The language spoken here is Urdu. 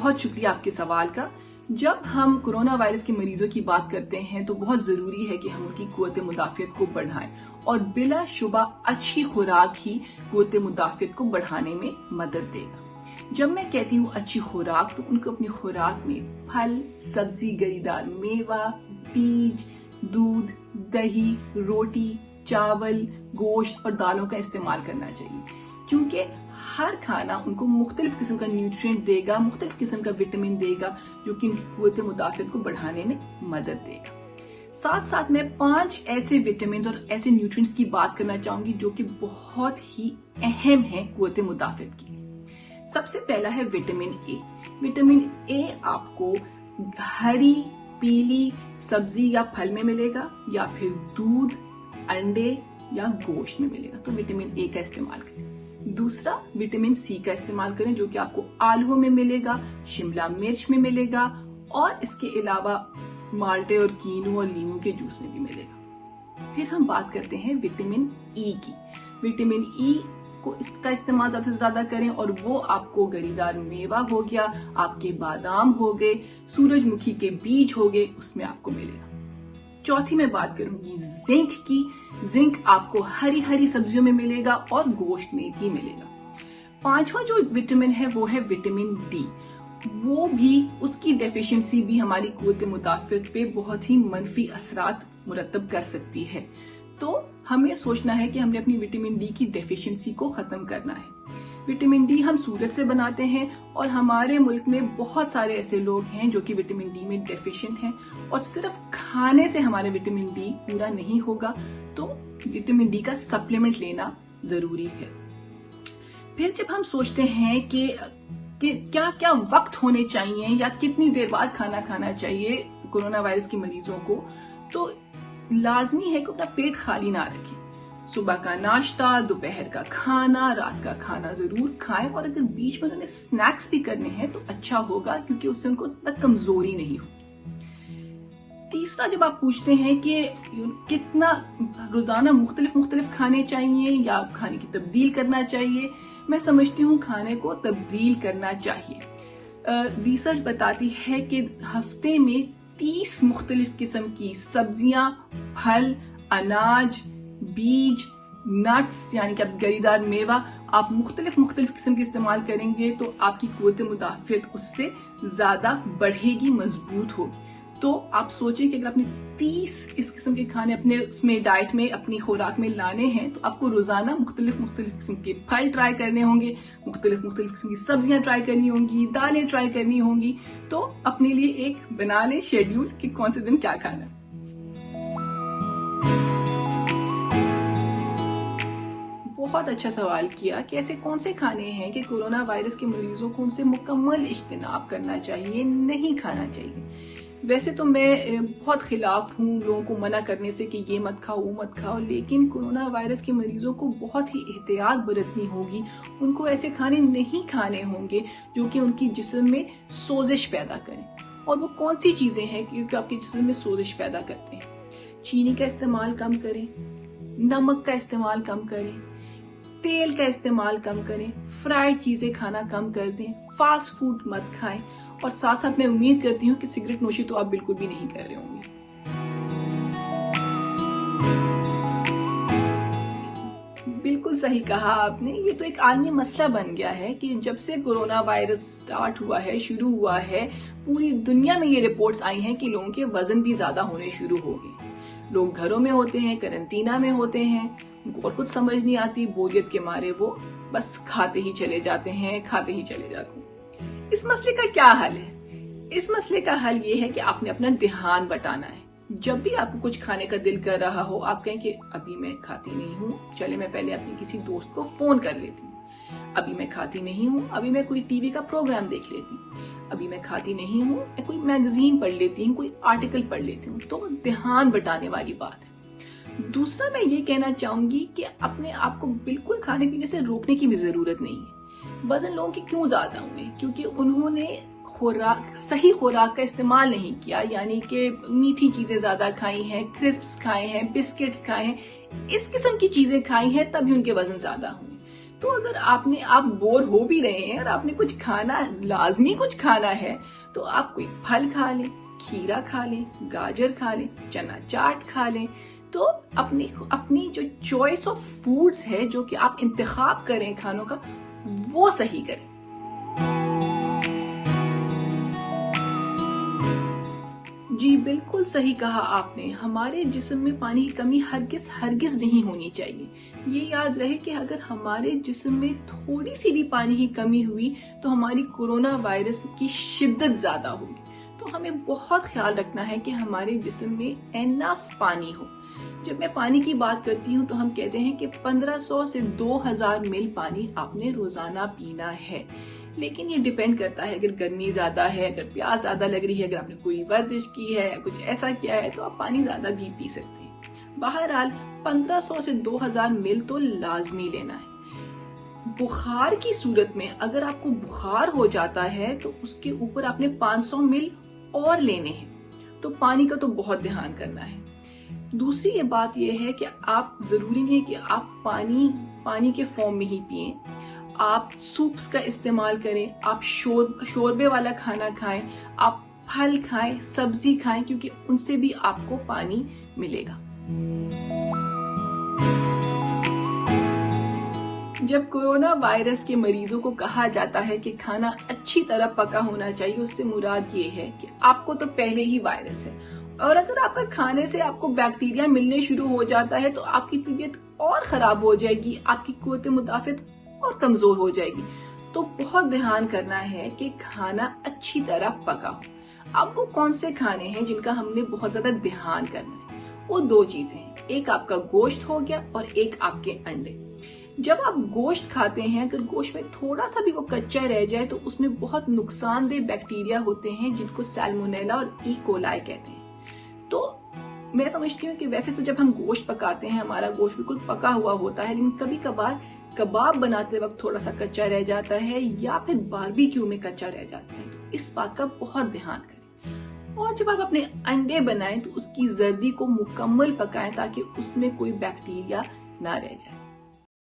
بہت شکریہ آپ کے سوال کا. جب ہم کورونا وائرس کے مریضوں کی بات کرتے ہیں تو بہت ضروری ہے کہ ہم ان کی قوت مدافعت کو بڑھائیں اور بلا شبہ اچھی خوراک ہی قوت مدافعت کو بڑھانے میں مدد دے گا. جب میں کہتی ہوں اچھی خوراک تو ان کو اپنی خوراک میں پھل، سبزی، گری دار میوہ، بیج، دودھ، دہی، روٹی، چاول، گوشت اور دالوں کا استعمال کرنا چاہیے، کیونکہ ہر کھانا ان کو مختلف قسم کا نیوٹرینٹ دے گا، مختلف قسم کا وٹامن دے گا جو کہ ان کی قوت مدافعت کو بڑھانے میں مدد دے گا. ساتھ ساتھ میں 5 ایسے وٹامنز اور ایسے نیوٹرینٹس کی بات کرنا چاہوں گی جو کہ بہت ہی اہم ہیں قوت مدافعت کی. سب سے پہلا ہے وٹامن اے. وٹامن اے آپ کو ہری پیلی سبزی یا پھل میں ملے گا یا پھر دودھ، انڈے یا گوشت میں ملے گا، تو وٹامن اے کا استعمال کریں. دوسرا وٹامن سی کا استعمال کریں جو کہ آپ کو آلووں میں ملے گا، شملہ مرچ میں ملے گا اور اس کے علاوہ مالٹے اور کینو اور لیموں کے جوس میں بھی ملے گا. پھر ہم بات کرتے ہیں وٹامن ای کی. وٹامن ای کو اس کا استعمال زیادہ سے زیادہ کریں اور وہ آپ کو گری دار میوہ ہو گیا، آپ کے بادام ہو گئے، سورج مکھی کے بیج ہو گئے، اس میں آپ کو ملے گا. چوتھی میں بات کروں گی زنک کی. زنک آپ کو ہری سبزیوں میں ملے گا اور گوشت میں بھی ملے گا. پانچواں جو وٹامن ہے وہ ہے وٹامن ڈی. وہ بھی اس کی ڈیفیشنسی بھی ہماری قوت مدافعت پہ بہت ہی منفی اثرات مرتب کر سکتی ہے. تو ہمیں سوچنا ہے کہ ہم نے اپنی وٹامن ڈی کی ڈیفیشنسی کو ختم کرنا ہے. وٹامن ڈی ہم سورج سے بناتے ہیں اور ہمارے ملک میں بہت سارے ایسے لوگ ہیں جو کہ وٹامن ڈی میں ڈیفیشنٹ ہیں اور صرف کھانے سے ہمارے وٹامن ڈی پورا نہیں ہوگا، تو وٹامن ڈی کا سپلیمنٹ لینا ضروری ہے. پھر جب ہم سوچتے ہیں کہ کیا کیا وقت ہونے چاہیے یا کتنی دیر بعد کھانا کھانا چاہیے کورونا وائرس کے مریضوں کو، تو لازمی ہے کہ اپنا پیٹ خالی نہ رکھیں. صبح کا ناشتہ، دوپہر کا کھانا، رات کا کھانا ضرور کھائیں اور اگر بیچ میں انہیں سنیکس بھی کرنے ہیں تو اچھا ہوگا کیونکہ اس سے ان کو زیادہ کمزوری نہیں ہوگی. تیسرا جب آپ پوچھتے ہیں کہ کتنا روزانہ مختلف کھانے چاہیے یا کھانے کی تبدیل کرنا چاہیے، میں سمجھتی ہوں کھانے کو تبدیل کرنا چاہیے. ریسرچ بتاتی ہے کہ ہفتے میں 30 مختلف قسم کی سبزیاں، پھل، اناج، بیج، نٹس یعنی کہ آپ گری دار میوہ آپ مختلف قسم کے استعمال کریں گے تو آپ کی قوت مدافعت اس سے زیادہ بڑھے گی، مضبوط ہوگی. تو آپ سوچیں کہ اگر آپ نے 30 اس قسم کے کھانے اپنے اس میں ڈائٹ میں اپنی خوراک میں لانے ہیں تو آپ کو روزانہ مختلف قسم کے پھل ٹرائی کرنے ہوں گے، مختلف قسم کی سبزیاں ٹرائی کرنی ہوں گی، دالیں ٹرائی کرنی ہوں گی. تو اپنے لیے ایک بنا لیں شیڈیول کہ کون سے دن کیا کھانا ہے. بہت اچھا سوال کیا کہ ایسے کون سے کھانے ہیں کہ کورونا وائرس کے مریضوں کو ان سے مکمل اجتناب کرنا چاہیے، نہیں کھانا چاہیے. ویسے تو میں بہت خلاف ہوں لوگوں کو منع کرنے سے کہ یہ مت کھاؤ وہ مت کھاؤ، لیکن کورونا وائرس کے مریضوں کو بہت ہی احتیاط برتنی ہوگی. ان کو ایسے کھانے نہیں کھانے ہوں گے جو کہ ان کی جسم میں سوزش پیدا کریں. اور وہ کون سی چیزیں ہیں کیونکہ آپ کے جسم میں سوزش پیدا کرتے ہیں؟ چینی کا استعمال کم کریں، نمک کا استعمال کم کریں، تیل کا استعمال کم کریں، فرائیڈ چیزیں کھانا کم کر دیں، فاسٹ فوڈ مت کھائیں، اور ساتھ ساتھ میں امید کرتی ہوں کہ سگریٹ نوشی تو آپ بالکل بھی نہیں کر رہے ہوں گے. بالکل صحیح کہا آپ نے. یہ تو ایک عالمی مسئلہ بن گیا ہے کہ جب سے کورونا وائرس شروع ہوا ہے پوری دنیا میں یہ رپورٹس آئی ہیں کہ لوگوں کے وزن بھی زیادہ ہونے شروع ہو گئے. لوگ گھروں میں ہوتے ہیں، قرنطینہ میں ہوتے ہیں، ان کو اور کچھ سمجھ نہیں آتی، بوریت کے مارے وہ بس کھاتے ہی چلے جاتے ہیں. اس مسئلے کا کیا حل ہے؟ اس مسئلے کا حل یہ ہے کہ آپ نے اپنا دھیان بٹانا ہے. جب بھی آپ کو کچھ کھانے کا دل کر رہا ہو آپ کہیں کہ ابھی میں کھاتی نہیں ہوں، چلے میں پہلے اپنی کسی دوست کو فون کر لیتی ہوں. ابھی میں کھاتی نہیں ہوں، ابھی میں کوئی ٹی وی کا پروگرام دیکھ لیتی ہوں. ابھی میں کھاتی نہیں ہوں، میں کوئی میگزین پڑھ لیتی ہوں، کوئی آرٹیکل پڑھ لیتی ہوں. تو دھیان بٹانے والی بات ہے. دوسرا میں یہ کہنا چاہوں گی کہ اپنے آپ کو بالکل کھانے پینے سے روکنے کی بھی ضرورت نہیں ہے. وزن لوگوں کے کیوں زیادہ ہوئے؟ کیونکہ انہوں نے صحیح خوراک کا استعمال نہیں کیا، یعنی کہ میٹھی چیزیں زیادہ کھائی ہیں، کرسپس کھائے ہیں، بسکٹس کھائے ہیں، اس قسم کی چیزیں کھائی ہیں، تبھی ان کے وزن زیادہ ہوئے. تو اگر آپ بور ہو بھی رہے ہیں اور آپ نے کچھ کھانا لازمی کچھ کھانا ہے تو آپ کوئی پھل کھا لیں، کھیرا کھا لیں، گاجر کھا لیں، چنا چاٹ کھا لیں. تو اپنی جو چوائس آف فوڈز ہے، جو کہ آپ انتخاب کریں کھانوں کا، وہ صحیح کریں. جی بالکل صحیح کہا آپ نے. ہمارے جسم میں پانی کی کمی ہرگز نہیں ہونی چاہیے. یہ یاد رہے کہ اگر ہمارے جسم میں تھوڑی سی بھی پانی کی کمی ہوئی تو ہماری کورونا وائرس کی شدت زیادہ ہوگی. تو ہمیں بہت خیال رکھنا ہے کہ ہمارے جسم میں انف پانی ہو. جب میں پانی کی بات کرتی ہوں تو ہم کہتے ہیں کہ 1500 سے 2000 ml پانی آپ نے روزانہ پینا ہے. لیکن یہ ڈیپینڈ کرتا ہے، اگر گرمی زیادہ ہے، اگر پیاس زیادہ لگ رہی ہے، اگر آپ نے کوئی ورزش کی ہے یا کچھ ایسا کیا ہے تو آپ پانی زیادہ بھی پی سکتے ہیں. بہرحال 1500 سے 2000 ml تو لازمی لینا ہے. بخار کی صورت میں اگر آپ کو بخار ہو جاتا ہے تو اس کے اوپر آپ نے 500 ml اور لینے ہیں. تو پانی کا تو بہت دھیان کرنا ہے. دوسری یہ بات یہ ہے کہ آپ ضروری نہیں ہے کہ آپ پانی کے فارم میں ہی پئیں. آپ سوپس کا استعمال کریں، آپ شوربے والا کھانا کھائیں، آپ پھل کھائیں، سبزی کھائیں، کیونکہ ان سے بھی آپ کو پانی ملے گا. جب کورونا وائرس کے مریضوں کو کہا جاتا ہے کہ کھانا اچھی طرح پکا ہونا چاہیے، اس سے مراد یہ ہے کہ آپ کو تو پہلے ہی وائرس ہے، اور اگر آپ کا کھانے سے آپ کو بیکٹیریا ملنے شروع ہو جاتا ہے تو آپ کی طبیعت اور خراب ہو جائے گی، آپ کی قوت مدافعت اور کمزور ہو جائے گی. تو بہت دھیان کرنا ہے کہ کھانا اچھی طرح پکا ہو. اب وہ کون سے کھانے ہیں جن کا ہم نے بہت زیادہ دھیان کرنا ہے؟ وہ دو چیزیں ہیں، ایک آپ کا گوشت ہو گیا اور ایک آپ کے انڈے. جب آپ گوشت کھاتے ہیں، اگر گوشت میں تھوڑا سا بھی وہ کچا رہ جائے تو اس میں بہت نقصان دہ بیکٹیریا ہوتے ہیں جن کو سیلمونیلا اور ای کولائی کہتے ہیں. تو میں سمجھتی ہوں کہ ویسے تو جب ہم گوشت پکاتے ہیں ہمارا گوشت بالکل پکا ہوا ہوتا ہے، لیکن کبھی کبھار کباب بناتے وقت تھوڑا سا کچا رہ جاتا ہے یا پھر باربیکیو میں کچا رہ جاتا ہے. تو اس بات کا بہت دھیان کریں. اور جب آپ اپنے انڈے بنائیں تو اس کی زردی کو مکمل پکائیں تاکہ اس میں کوئی بیکٹیریا نہ رہ جائے.